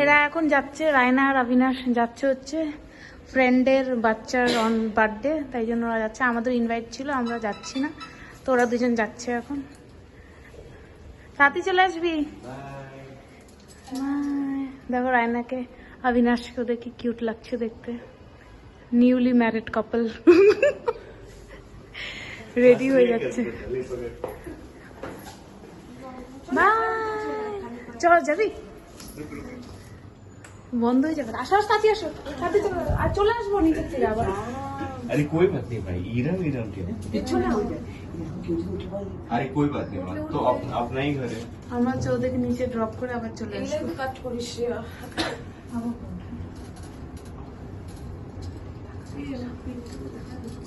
এরা এখন যাচ্ছে, রায়না আর অবিনাশ যাচ্ছে হচ্ছে ফ্রেন্ডের বাচ্চার বার্থডে, তাই জন্য ওরা যাচ্ছে। আমাদের ইনভাইট ছিল, আমরা যাচ্ছি না, তো ওরা দুজন যাচ্ছে এখন। সাথী চলে আসবি। দেখো রায়নাকে অবিনাশকে দেখি কিউট লাগছে দেখতে, নিউলি ম্যারিড কাপল রেডি হয়ে যাচ্ছে। চল যাবি, বন্ধ হয়ে যাবে। আসো সাথী, আসো সাথী, চলো আর চলে আসবো নিচের থেকে আবার। अरे कोई बात नहीं भाई, इरम क्या, अरे कोई बात नहीं, तो अपना ही घर है। আমরা চৌধুরীকে নিচে ড্রপ করে আবার চলে আসবো। কাট করিস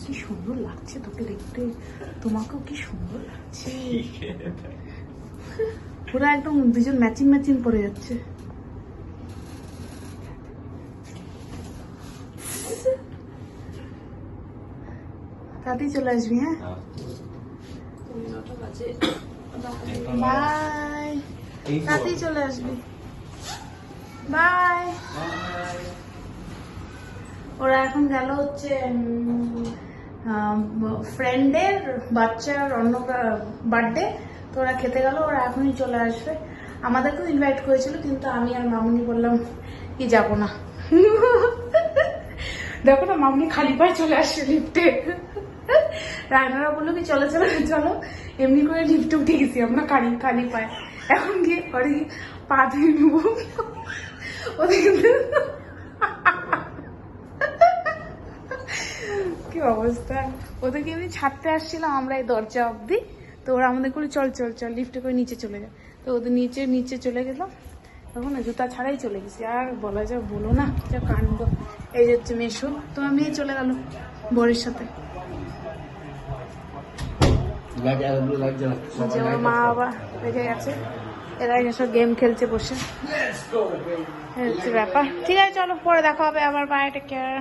কি সুন্দর লাগছে তোকে দেখতে, তোমাকেও কি সুন্দর লাগছে। পুরো একদম দুজন ম্যাচিং ম্যাচিং পরে যাচ্ছে। তাতেই চলে আসবি। হ্যাঁ বাই, তাতেই চলে আসবি। বাই। ওরা এখন গেল হচ্ছে ফ্রেন্ডের বাচ্চার বার্থডে, তো ওরা খেতে গেল, ওরা এখনই চলে আসবে। আমাদেরকেও ইনভাইট করেছিল, কিন্তু আমি আর মামুনি বললাম কি যাবো না। দেখো না মামুনি খালি পায়ে চলে আসছে লিফটে। রায়নারা বললো কি চলো চলো চলো, এমনি করে লিফটে উঠে গেছি আমরা খালি পায়ে। এখন গিয়ে ঘরে গিয়ে পা ধুয়ে নেবো। ওদের কি অবস্থা, ওদেরকে এমনি ছাড়তে আসছিলাম আমরা এই দরজা অব্দি, তো ওরা আমাদের করে চল চল চল লিফটে করে নিচে চলে যায়, তো ওদের নিচে চলে গেলাম। তখন না জুতা ছাড়াই চলে গেছি, আর বলা যায় বলো না যা কাণ্ড। এই যে হচ্ছে মেশো, তোমার মেয়ে চলে গেল বরের সাথে। মা বাবা রেখে গেছে, এরা সব গেম খেলছে বসে, হচ্ছে ব্যাপার। ঠিক আছে চলো, পরে দেখা হবে আবার, বাই, টেক কেয়ার।